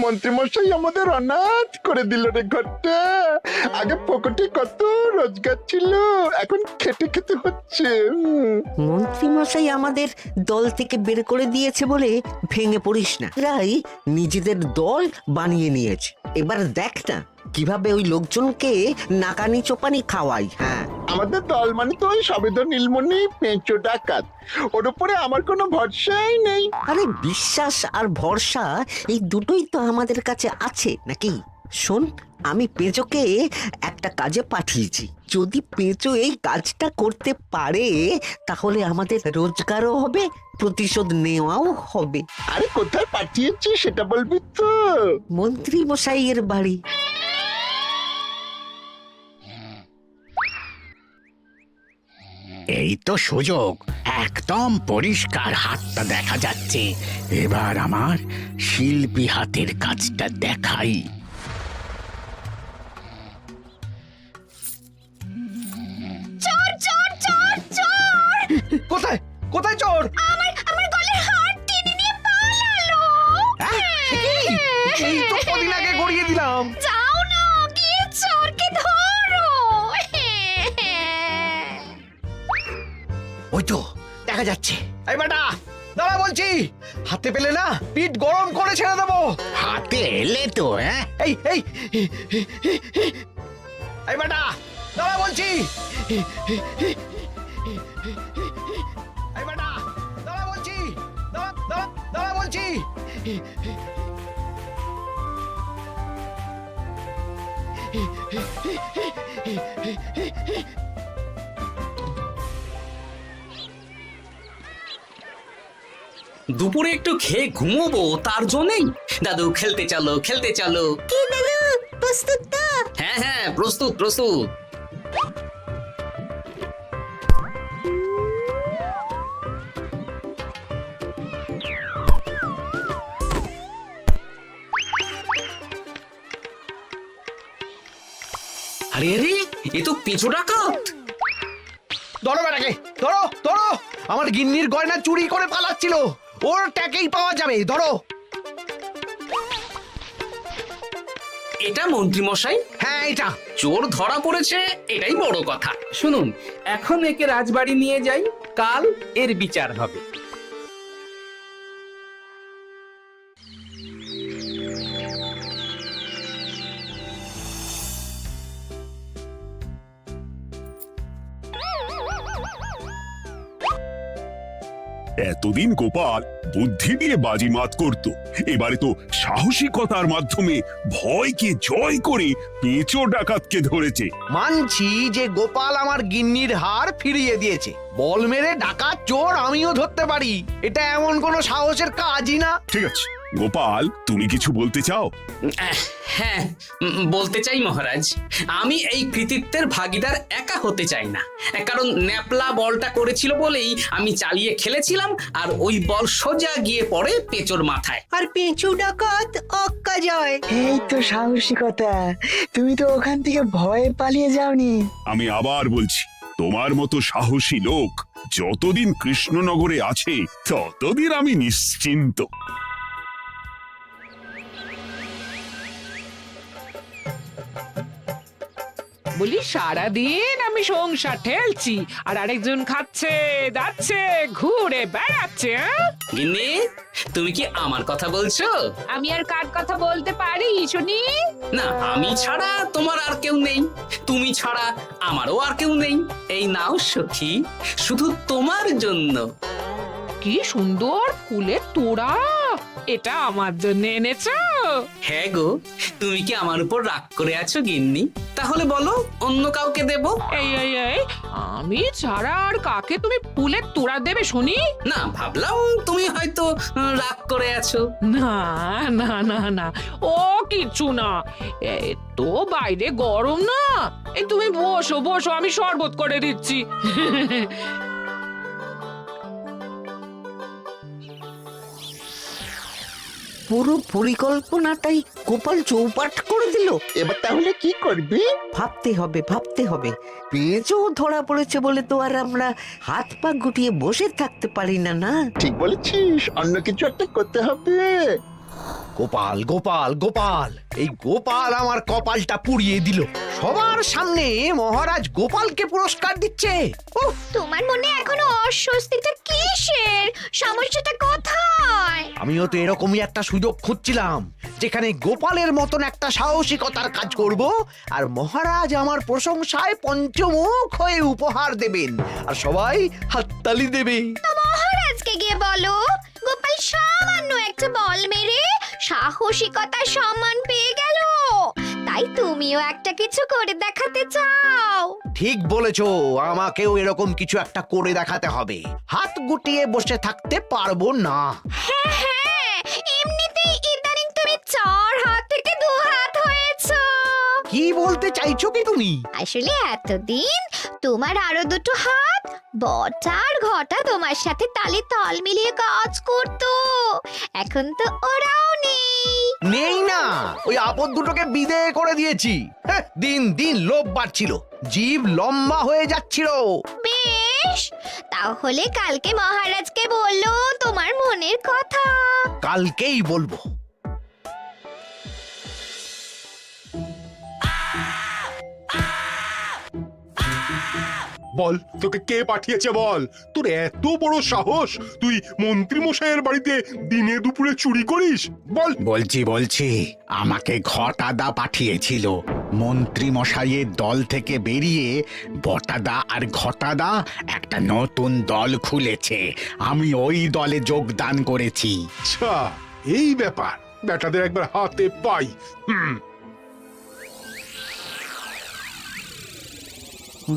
মন্ত্রীমশাই আমাদের অনাথ করে দিল রে ঘরটা। আগে পকেটে কত রোজগার ছিল, এখন খেটে খেতে হচ্ছে। মন্ত্রী মশাই আমাদের দল থেকে বের করে দিয়েছে বলে ভেঙে পড়িস না। এরাই নিজেদের দল বানিয়ে নিয়েছে। এবার দেখ না কিভাবে ওই লোকজনকে নাকানি চোপানি খাওয়াই। হ্যাঁ, আমাদের দল মানে তো ওই সবেদন নীলমণি পেঁচো ডাকাত, ওর উপরে আমার কোনো ভরসাই নেই। আরে বিশ্বাস আর ভরসা এই দুটোই তো আমাদের কাছে আছে নাকি? শোন, আমি পেঁচোকে একটা কাজে পাঠিয়েছি। যদি পেঁচো এই কাজটা করতে পারে তাহলে আমাদের রোজগারও হবে, প্রতিশোধ নেওয়াও হবে। আরে কোথায় পাঠিয়েছি সেটা বলবি তো? মন্ত্রী মশাইয়ের বাড়ি। এই তো সুযোগ, একদম পরিষ্কার হাতটা দেখা যাচ্ছে। এবার আমার শিল্পী হাতের কাজটা দেখাই। চোর চোর চোর চোর! কোথায় কোথায় চোর? আমার গলার হার টেনে নিয়ে পালালো। এই তো কদিন আগে গড়িয়ে দিলাম। যাও না, গিয়ে চোরকে ধরো। ওই তো দেখা যাচ্ছে। এই বেটা দাঁড়া বলছি, হাতে পেলে না পিঠ গরম করে ছেড়ে দেবো। হাতে এলে তো এই এই এই বেটা দাঁড়া বলছি। এই বেটা দাঁড়া বলছি, দাঁড়া বলছি। দুপুরে একটু খেয়ে ঘুমোবো, তার জন্যই। দাদু খেলতে চলো, খেলতে চলো। কি দাদু, প্রস্তুত তো? হ্যাঁ হ্যাঁ, প্রস্তুত প্রস্তুত। আরে আরে, এ তো পিছু ডাকাত। ধরো বেটাকে, ধরো ধরো। আমার গিন্নির গয়না চুরি করে পালাচ্ছিল, ওর ট্যাকেই পাওয়া যাবে। ধরো। এটা মন্ত্রী মশাই, হ্যাঁ এটা। চোর ধরা পড়েছে, এটাই বড় কথা। শুনুন, এখন একে রাজবাড়ি নিয়ে যাই, কাল এর বিচার হবে। এতদিন গোপাল বুদ্ধি দিয়ে বাজিমাত করত, এবারে তো সাহসিকতার মাধ্যমে ভয়কে জয় করে পেঁচো ডাকাতকে ধরেছে। মানছি যে গোপাল আমার গিন্নির হার ফিরিয়ে দিয়েছে। বল মেরে ডাকাত চোর আমিও ধরতে পারি, এটা এমন কোনো সাহসের কাজই না। ঠিক আছে গোপাল, তুমি কিছু বলতে চাও? হ্যাঁ, বলতে চাই মহারাজ, আমি এই কৃতিত্বের ভাগিদার একা হতে চাই না। কারণ ন্যাপলা বলটা করেছিল বলেই আমি চালিয়ে খেলেছিলাম, আর ওই বল সোজা গিয়ে পড়ে পেঁচোর মাথায়। আর পেঁচু ডাকাত অক্কা যায়। এই তো সাহসিকতা, তুমি তো ওখান থেকে ভয়ে পালিয়ে যাওনি। আমি আবার বলছি, তোমার মতো সাহসী লোক যতদিন কৃষ্ণনগরে আছে ততদিন আমি নিশ্চিন্ত। বলি সারাদিন আমি সংসার ঠেলছি আর আরেকজন খাচ্ছে যাচ্ছে ঘুরে বেড়াচ্ছে। গিন্নি, তুমি কি আমার কথা বলছো? আমি আর কার কথা বলতে পারি শুনি? না, আমি ছাড়া তোমার আর কেউ নেই, তুমি ছাড়া আমারও আর কেউ নেই। এই নাও সখী, শুধু তোমার জন্য। কি সুন্দর ফুলের তোড়া, এটা আমার জন্য এনেছো? হ্যাঁ গো, তুমি কি আমার উপর রাগ করে আছো গিন্নি? তাহলে বলো, অন্য কাউকে দেব? এই এই এই, আমি ছাড়া আর কাকে তুমি ফুলের তোড়া দেবে শুনি? না, ভাবলাম তুমি হয়তো রাগ করে আছো। না না না না, ও কিছু না। এই তো বাইরে গরম না, এই তুমি বসো বসো, আমি শরবত করে দিচ্ছি। পুরো পরিকল্পনাটাই গোপাল চৌপাট করে দিল। এবার তাহলে কি করবি? ভাবতে হবে, ভাবতে হবে। পেঁচো ধরা পড়েছে বলে তো আর আমরা হাত পা গুটিয়ে বসে থাকতে পারি না। না, ঠিক বলেছিস, অন্য কিছু একটা করতে হবে। গোপাল গোপাল গোপাল, এই গোপাল আমার কপালটা পুড়িয়ে দিল। সবার সামনে মহারাজ গোপালকে পুরস্কার দিচ্ছে। উফ, তোমার মনে এখনো অস্বস্তিটা কিসের? সমস্যাটা কোথায়? আমিও তো এরকমই একটা সুযোগ খুঁজছিলাম, যেখানে গোপালের মতন একটা সাহসিকতার কাজ করব, আর মহারাজ আমার প্রশংসায় পঞ্চমুখ হয়ে উপহার দেবেন, আর সবাই হাততালি দেবে। মহারাজকে গিয়ে বলো গোপাল সামান্য একটা বল মেরে সাহসিকতার সম্মান পেয়ে গেল, তাই তুমিও একটা কিছু করে দেখাতে চাও। ঠিক বলেছো, আমাকেও এরকম কিছু একটা করে দেখাতে হবে। হাত গুটিয়ে বসে থাকতে পারবো না। হ্যাঁ হ্যাঁ, এমনিতেই ইদানিং তুমি 4 হাত থেকে 2 হাত হয়েছো। কি বলতে চাইছো কি তুমি? আসলে এতদিন তোমার আরো 2টো হাত বটা আর ঘটা তোমার সাথে তালে তাল মিলিয়ে কাজ করতো, এখন তো ওরাও নেই। নেই না, ওই আপদ দুটোকে বিদেয় করে দিয়েছি। হ্যাঁ, দিন দিন লোভ বাড়ছিল, জীব লম্বা হয়ে যাচ্ছিল। বেশ, তাহলে কালকে মহারাজকে বললো তোমার মনের কথা। কালকেই বলবো। বল, তোকে কে পাঠিয়েছে বল? তোর এত বড় সাহস, তুই মন্ত্রী মশাইয়ের বাড়িতে দিনে দুপুরে চুরি করিস? বল। বলছি আমাকে ঘটাদা পাঠিয়েছিল। মন্ত্রী মশাইয়ের দল থেকে বেরিয়ে বটাদা আর ঘটাদা একটা নতুন দল খুলেছে, আমি ওই দলে যোগদান করেছি। আচ্ছা, এই ব্যাপার। বেটাদের একবার হাতে পাই।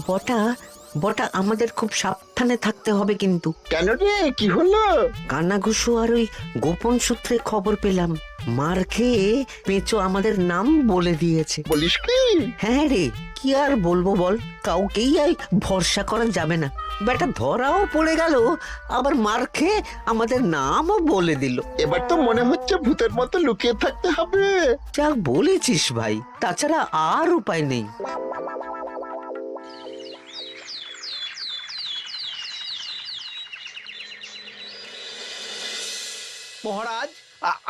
বটা বটা আমাদের খুব সাবধানে থাকতে হবে কিন্তু। কেন রে, কি হলো? কানাঘুষো আর ওই গোপন সূত্রে খবর পেলাম, মার খেয়ে পেঁচো আমাদের নাম বলে দিয়েছে। বলিস কি? হ্যাঁ রে, কি আর বলবো বল, কাউকেই আর ভরসা করা যাবে না। বেটা ধরাও পড়ে গেল, আবার মার খেয়ে আমাদের নামও বলে দিল। এবার তো মনে হচ্ছে ভূতের মতো লুকিয়ে থাকতে হবে। যা বলেছিস ভাই, তাছাড়া আর উপায় নেই। মহারাজ,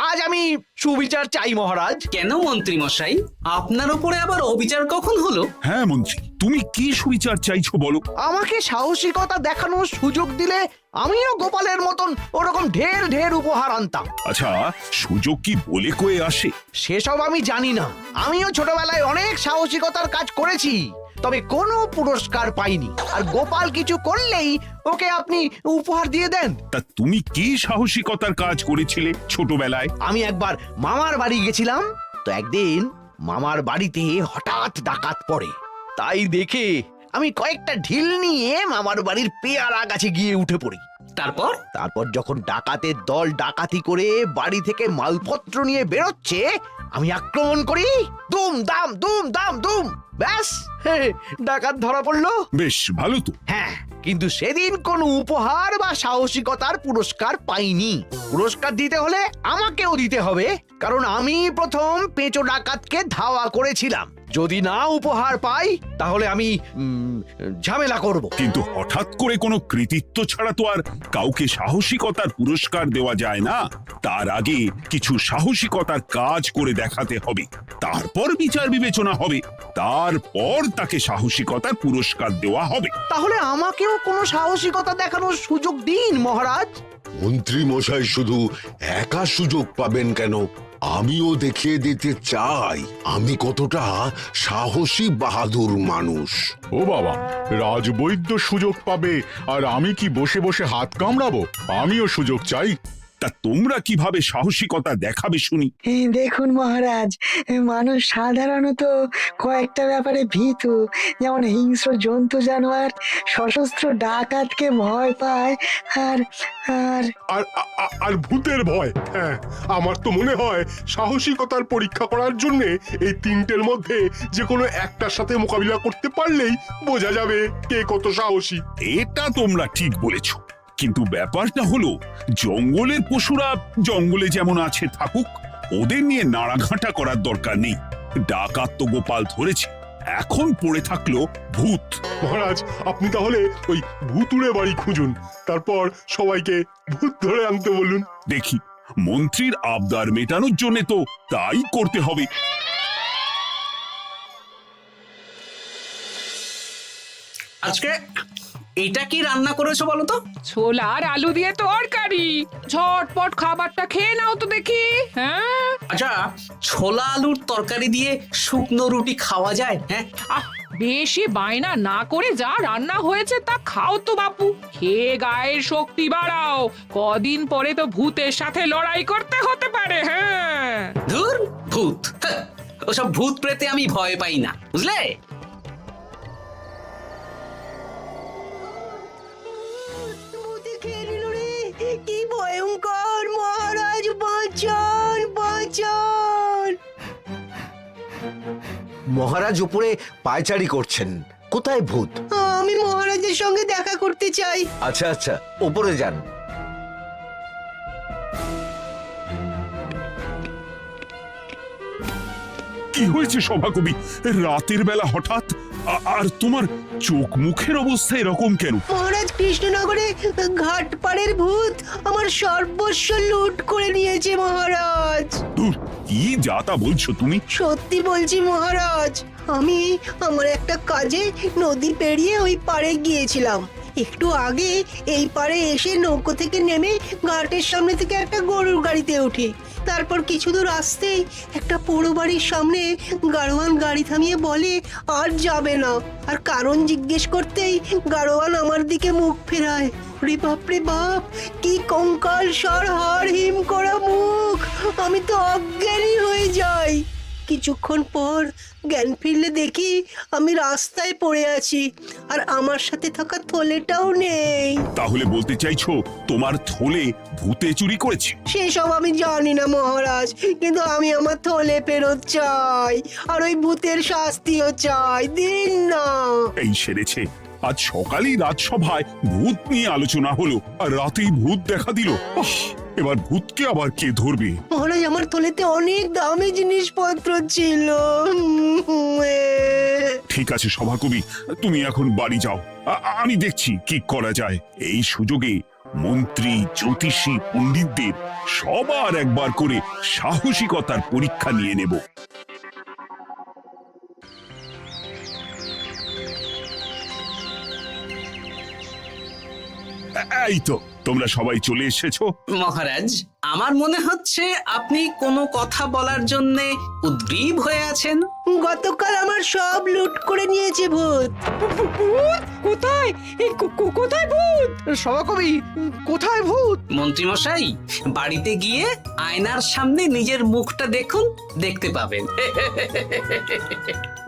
আজ আমি সুবিচার চাই মহারাজ। কেন মন্ত্রী মশাই, আপনার উপরে আবার অবিচার কখন হলো? হ্যাঁ মন্ত্রী, তুমি কি সুবিচার চাইছো বলো? আমাকে সাহসিকতা দেখানোর সুযোগ দিলে আমিও গোপালের মতন ওরকম ঢের ঢের উপহার আনতাম। আচ্ছা, সুযোগ কি বলে কয়ে আসে? সেসব আমি জানি না। আমিও ছোটবেলায় অনেক সাহসিকতার কাজ করেছি, তবে কোনো পুরস্কার পাইনি। আর গোপাল কিছু করলেই ওকে আপনি উপহার দিয়ে দেন। তা তুমি কি সাহসিকতার কাজ করেছিলে ছোটবেলায়? আমি একবার মামার বাড়ি গেছিলাম, তো একদিন মামার বাড়িতে হঠাৎ ডাকাত পড়ে। তাই দেখে আমি কয়েকটা ঢিল নিয়ে মামার বাড়ির পেয়ারা গাছে গিয়ে উঠে পড়ি। তারপর যখন ডাকাতের দল ডাকাতি করে বাড়ি থেকে মালপত্র নিয়ে বেরোচ্ছে, আমি আক্রমণ করি। দুম দাম দুম দাম দুম, ব্যাস, ডাকাত ধরা পড়লো। বেশ ভালো তো। হ্যাঁ, কিন্তু সেদিন কোনো উপহার বা সাহসিকতার পুরস্কার পাইনি। পুরস্কার দিতে হলে আমাকেও দিতে হবে, কারণ আমি প্রথম পেঁচো ডাকাতকে ধাওয়া করেছিলাম। যদি না উপহার পাই তাহলে আমি ঝামেলা করব। কিন্তু হঠাৎ করে কোনো কৃতিত্ব ছাড়া তো আর কাউকে সাহসিকতার পুরস্কার দেওয়া যায় না। তার আগে কিছু সাহসিকতার কাজ করে দেখাতে হবে, তারপর বিচার বিবেচনা হবে, তারপর তাকে সাহসিকতার পুরস্কার দেওয়া হবে। তাহলে আমাকেও কোনো সাহসিকতা দেখানোর সুযোগ দিন মহারাজ। মন্ত্রী মশাই শুধু একা সুযোগ পাবেন কেন, আমিও দেখিয়ে দিতে চাই আমি কতটা সাহসী বাহাদুর মানুষ। ও বাবা, রাজবৈদ্য সুযোগ পাবে আর আমি কি বসে বসে হাত কামড়াবো? আমিও সুযোগ চাই। তা তোমরা কিভাবে সাহসিকতা দেখাবে শুনি? দেখুন মহারাজ, মানুষ সাধারণত কয়েকটা ব্যাপারে ভীতু, যেমন হিংস্র জন্তু জানোয়ার, সশস্ত্র ডাকাতকে ভয় পায়, আর আর আর ভূতের ভয়। হ্যাঁ, আমার তো মনে হয় সাহসিকতার পরীক্ষা করার জন্য এই তিনটের মধ্যে যে কোনো একটার সাথে মোকাবিলা করতে পারলেই বোঝা যাবে কে কত সাহসী। এটা তোমরা ঠিক বলেছো, কিন্তু ব্যাপারটা হলো জঙ্গলের পশুরা জঙ্গলে যেমন আছে থাকুক, ওদের নিয়ে নাড়াঘাটা করার দরকার নেই। ডাকাত তো গোপাল ধরেছে, এখন পড়ে থাকলো ভূত। মহারাজ, আপনি তাহলে ওই ভূতুড়ে বাড়ি খুঁজুন, তারপর সবাইকে ভূত ধরে আনতে বলুন। দেখি মন্ত্রীর আবদার মেটানোর জন্য তো তাই করতে হবে। আজকে এটা কি রান্না করেছো বলো তো? ছোলা আর আলু দিয়ে তরকারি, ঝটপট খাবারটা খেয়ে নাও তো দেখি। হ্যাঁ, আচ্ছা, ছোলা আলুর তরকারি দিয়ে শুকনো রুটি খাওয়া যায়? হ্যাঁ, আহ বেশি বায়না না করে যা রান্না হয়েছে তা খাও তো বাপু, খেয়ে গায়ের শক্তি বাড়াও, কদিন পরে তো ভূতের সাথে লড়াই করতে হতে পারে। হ্যাঁ, ধুর ভূত, হ্যাঁ, ওসব ভূত প্রেতে আমি ভয় পাই না, বুঝলে? কি ভয়ঙ্কর! মহারাজ বাঁচান, বাঁচান! মহারাজ উপরে পায়চারি করছেন, কোথায় ভূত? আমি মহারাজের সঙ্গে দেখা করতে চাই। আচ্ছা আচ্ছা, উপরে যান। কি হয়েছে সভাকবি? রাতের বেলা হঠাৎ আর তোমার চোখ মুখের অবস্থা এরকম কেন? মহারাজ, কৃষ্ণনগরে ঘাটপাড়ের ভূত আমার সর্বস্ব লুট করে নিয়েছে মহারাজ। ধুর, কি যা তা বলছো তুমি? সত্যি বলছি মহারাজ, আমি আমার একটা কাজে নদী পেরিয়ে ওই পাড়ে গিয়েছিলাম। একটু আগে এই পাড়ে এসে নৌকো থেকে নেমে ঘাটের সামনে থেকে একটা গরুর গাড়িতে উঠি। তারপর কিছু দূর আসতেই একটা পোড়ো বাড়ির সামনে গাড়োয়ান গাড়ি থামিয়ে বলে আর যাবে না। আর কারণ জিজ্ঞেস করতেই গাড়োয়ান আমার দিকে মুখ ফেরায়। রে বাপ রে বাপ, কি কঙ্কাল সার হাড় হিম করা মুখ! আমি তো অজ্ঞানী হয়ে যাই। কিছুক্ষণ পর জ্ঞান ফিরলে দেখি আমি রাস্তায় পড়ে আছি, আর আমার সাথে থাকা থলেটাও নেই। তাহলে বলতে চাইছো তোমার থলে ভূতে চুরি করেছে? সেসব আমি জানি না মহারাজ, কিন্তু আমি আমার থলে ফেরত চাই, আর ওই ভূতের শাস্তিও চাই। দিন না। এই সেরেছে, আজ সকালেই রাজসভায় ভূত নিয়ে আলোচনা হলো আর রাতেই ভূত দেখা দিল। এবার ভূতকে আবার কে ধরবে? মহারাজ, আমার থলেতে অনেক দামি জিনিসপত্র ছিল। ঠিক আছে সভাকবি, তুমি এখন বাড়ি যাও, আমি দেখছি কি করা যায়। এই সুযোগে মন্ত্রী, জ্যোতিষী, পণ্ডিতদের সবার একবার করে সাহসিকতার পরীক্ষা নিয়ে নেব। এই তো তোমরা সবাই চলে এসেছো। মহারাজ, আমার মনে হচ্ছে আপনি কোনো কথা বলার জন্য উদ্গ্রীব হয়ে আছেন। গতকাল আমার সব লুট করে নিয়েছে ভূত। কোথায়? কোথায় ভূত? সভাকবি, কোথায় ভূত? মন্ত্রী মশাই, বাড়িতে গিয়ে আয়নার সামনে নিজের মুখটা দেখুন, দেখতে পাবেন।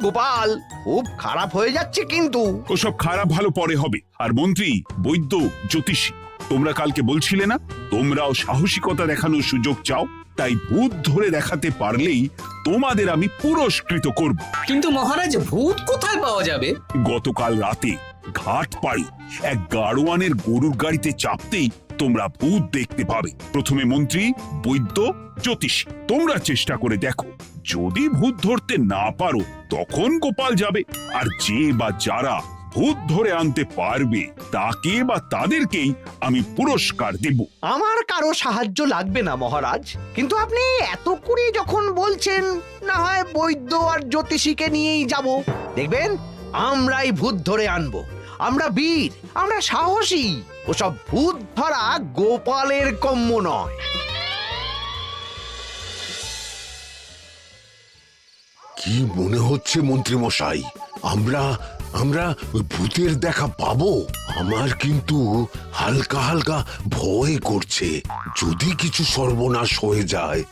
গোপাল, খুব খারাপ হয়ে যাচ্ছে কিন্তু। ওসব খারাপ ভালো পরে হবে। আর মন্ত্রী, বৈদ্য, জ্যোতিষী, তোমরা কালকে বলছিলে না তোমরাও সাহসিকতা দেখানোর সুযোগ চাও? তাই ভূত ধরে দেখাতে পারলেই তোমাদের আমি পুরস্কৃত করব। কিন্তু মহারাজ, ভূত কোথায় পাওয়া যাবে? গতকাল রাতে ঘাট পাড়ি এক গাড়োয়ানের গরুর গাড়িতে চাপতেই তোমরা ভূত দেখতে পাবে। প্রথমে মন্ত্রী, বৈদ্য, জ্যোতিষী, তোমরা চেষ্টা করে দেখো। যদি ভূত ধরতে না পারো তখন গোপাল যাবে, আর যে বা যারা ভূত ধরে আনতে পারবে তাকে বা তাদেরকেই আমি পুরস্কার দেব। আমার কারো সাহায্য লাগবে না মহারাজ, কিন্তু আপনি এত করে যখন বলছেন, না হয় বৈদ্য আর জ্যোতিষীকে নিয়েই যাব। দেখবেন আমরাই ভূত ধরে আনবো। আমরা বীর, আমরা সাহসী। ওসব ভূত ধরা গোপালের কম্য নয়। কি মনে হচ্ছে মন্ত্রী মশাই, আমরা আমরা ওই ভূতের দেখা পাবো? আমার কিন্তু হালকা হালকা ভয় করছে, যদি কিছু সর্বনাশ হয়ে যায়।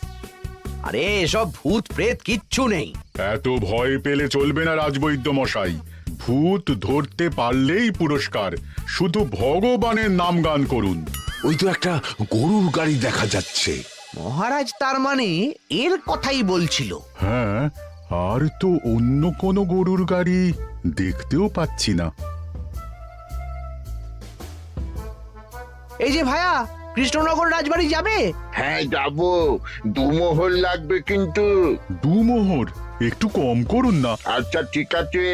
আরে এসব ভূত প্রেত কিচ্ছু নেই। এত ভয় পেলে চলবে না রাজবৈদ্য মশাই। ভূত ধরতে পারলেই পুরস্কার। শুধু ভগবানের নাম গান করুন। ওই তো একটা গরুর গাড়ি দেখা যাচ্ছে। মহারাজ তার মানে এর কথাই বলছিল। হ্যাঁ, আর তো অন্য কোনো গরুর গাড়ি দেখতেও পাচ্ছি না। এই যে ভায়া, কৃষ্ণনগর রাজবাড়ি যাবে? হ্যাঁ যাবো, 2 মোহর লাগবে কিন্তু। 2 মোহর একটু কম করুন না। আচ্ছা ঠিক আছে,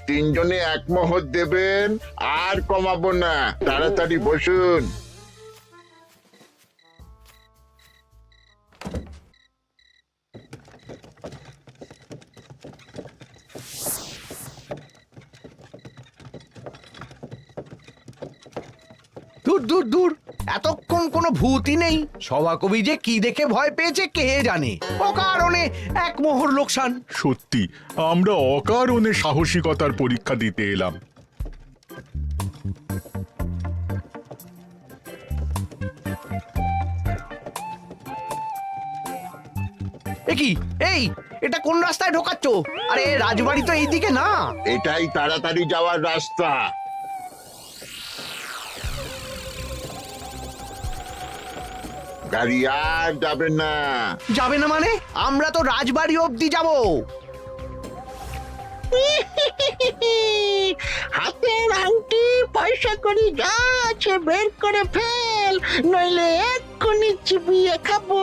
3 জনে 1 মোহর দেবেন, আর কমাবো না। তাড়াতাড়ি বসুন। দূর দূর দূর, এতক্ষণ কোনো ভূতই নেই। সভাকবি যে কি দেখে ভয় পেয়েছে কে জানে। অকারণে এক মোহর লোকসান। সত্যি আমরা অকারণে সাহসিকতার পরীক্ষা দিতে এলাম। কি এই, এটা কোন রাস্তায় ঢোকাচ্ছ? আরে রাজবাড়ি তো এইদিকে না। এটাই তাড়াতাড়ি যাওয়ার রাস্তা। গাড়ি আর যাবে না। যাবে না মানে? আমরা তো রাজবাড়ি অবধি যাব। হাতের আংটি পয়সা করি যা আছে বের করে ফেল, নইলে এক্ষুনি চিবিয়ে খাবো।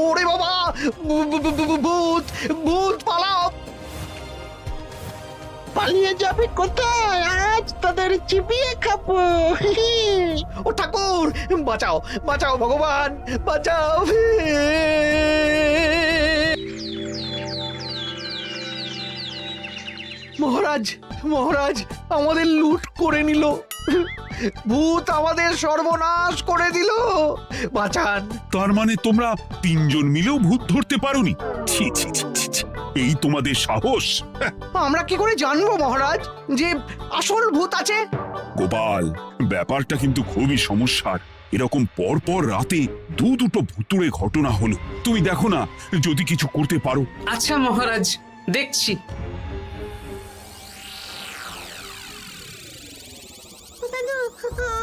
ওরে বাবা, ভূত ভূত, পালাও। পালিয়ে যাবে কোথায়? আজ তোদের চিবিয়ে খাবো। ও ঠাকুর, বাঁচাও বাঁচাও ভগবান, বাঁচাও। মহারাজ মহারাজ, আমাদের লুট করে নিল। ভূত আমাদের সর্বনাশ করে দিল, বাঁচান। তার মানে তোমরা তিনজন মিলেও ভূত ধরতে পারোনি? ছি ছি ছি ছি ছি, এই তোমাদের সাহস! আমরা কি করে জানবো মহারাজ যে আসল ভূত আছে? গোপাল, ব্যাপারটা কিন্তু খুবই সমস্যার। এরকম পর পর রাতে দুটো ভুতুড়ে ঘটনা হলো। তুমি দেখো না যদি কিছু করতে পারো। আচ্ছা মহারাজ, দেখছি।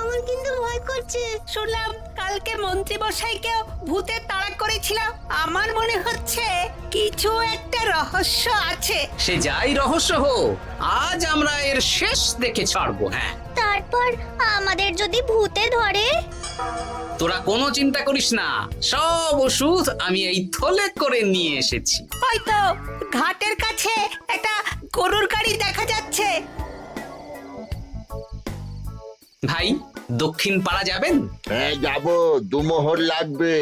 আমার কিন্তু ভয় করছে। শুনলাম কালকে মন্ত্রী মশাইকেও ভূতের তাড়া করেছিলাম। আমার মনে হচ্ছে কিছু একটা রহস্য আছে। সে যাই রহস্য হোক, আজ আমরা এর শেষ দেখে ছাড়বো। হ্যাঁ, তারপর আমাদের যদি ভূতে ধরে? তোরা কোনো চিন্তা করিস না, সব ওষুধ আমি এই থলে করে নিয়ে এসেছি। হয়তো ঘাটের কাছে একটা গরুর গাড়ি দেখা যাচ্ছে। ভাই, দক্ষিণ পাড়া যাবেন? হ্যাঁ যাবো, 2 মোহর লাগবে।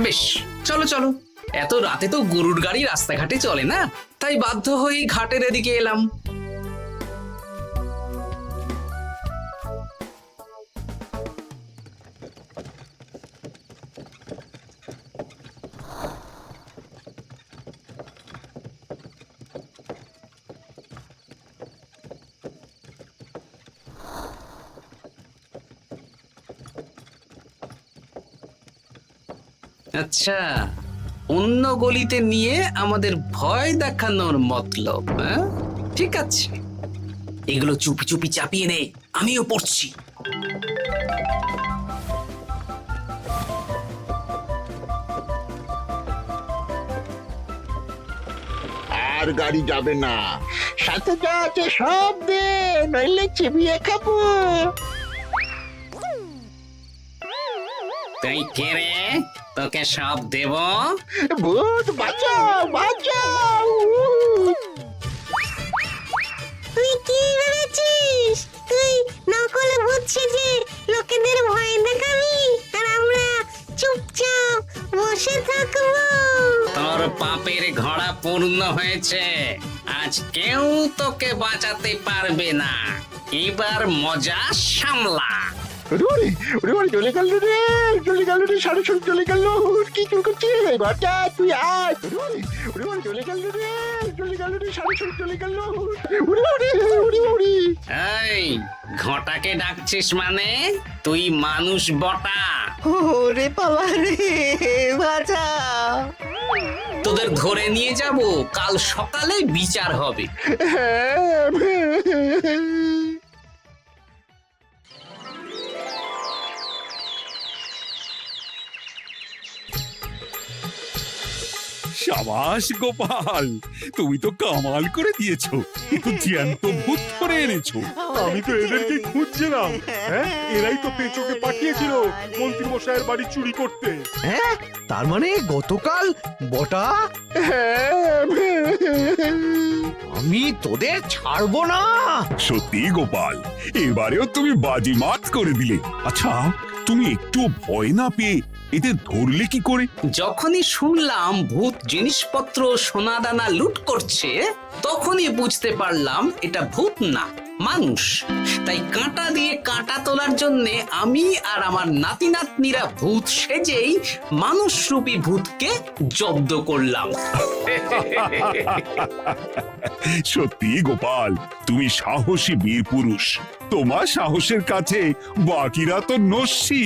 বেশ, চলো চলো। এত রাতে তো গরুর গাড়ি রাস্তাঘাটে চলে না, তাই বাধ্য হয়ে ঘাটের এদিকে এলাম। আচ্ছা, অন্য গলিতে নিয়ে আমাদের ভয় দেখানোর মতলব? হ্যাঁ, ঠিক আছে, এগুলো চুপি চুপি চাপিয়ে নে, আমিও পড়ছি। আর গাড়ি যাবে না। সাথে যা আছে সব দে, নইলে চিবিয়ে খাবো। তুই কে রে? তোকে সব দেব? ভূত বাঁচাও বাঁচাও! তুই কি ভেবেছিস? তুই নকল ভূত সেজে লোকেদের ভয় দেখাবি, আর আমরা চুপচাপ বসে থাকবো? তোর পাপের ঘোড়া পূর্ণ হয়েছে, আজ কেউ তোকে বাঁচাতে পারবে না। এবার মজা সামলা। চলে গেল রে, চলে গেল রে, সাড়ে চলে গেল। কি চুল করছিস ঘরটা? তুই আয়। চলে গেল রে, চলে গেল রে, সাড়ে চলে গেল। এই ঘটাকে ডাকছিস মানে? তুই মানুষ বটা। ওরে বাবা রে, বাঁচাও। তোদের ধরে নিয়ে যাব, কাল সকালে বিচার হবে। সাবাস গোপাল, তুমি তো কামাল করে দিয়েছো। কিন্তু জ্যান্ত ভূত ধরে এনেছো। আমি তো এদেরকে খুঁজছিলাম। হ্যাঁ, এরাই তো পেঁচোকে পাঠিয়েছিল মন্ত্রী মশাইয়ের বাড়ি চুরি করতে। হ্যাঁ, তার মানে গতকাল বটা। আমি তোদের ছাড়বো না। সত্যি গোপাল, এবারেও তুমি বাজিমাত করে দিলে। আচ্ছা, তুমি একটু ভয় না পেয়ে এদের ধরলে কি করে? যখনই শুনলাম ভূত জিনিসপত্র সোনাদানা লুট করছে তখনই বুঝতে পারলাম এটা ভূত না, মানুষ। তাই কাঁটা দিয়ে কাঁটা তোলার জন্য আমি আর আমার নাতি নাতনিরা ভূত সেজেই মানুষরূপী ভূতকে জব্দ করলাম। সত্যি গোপাল, তুমি সাহসী বীর পুরুষ। তোমার সাহসের কাছে বাকিরা তো নস্যি।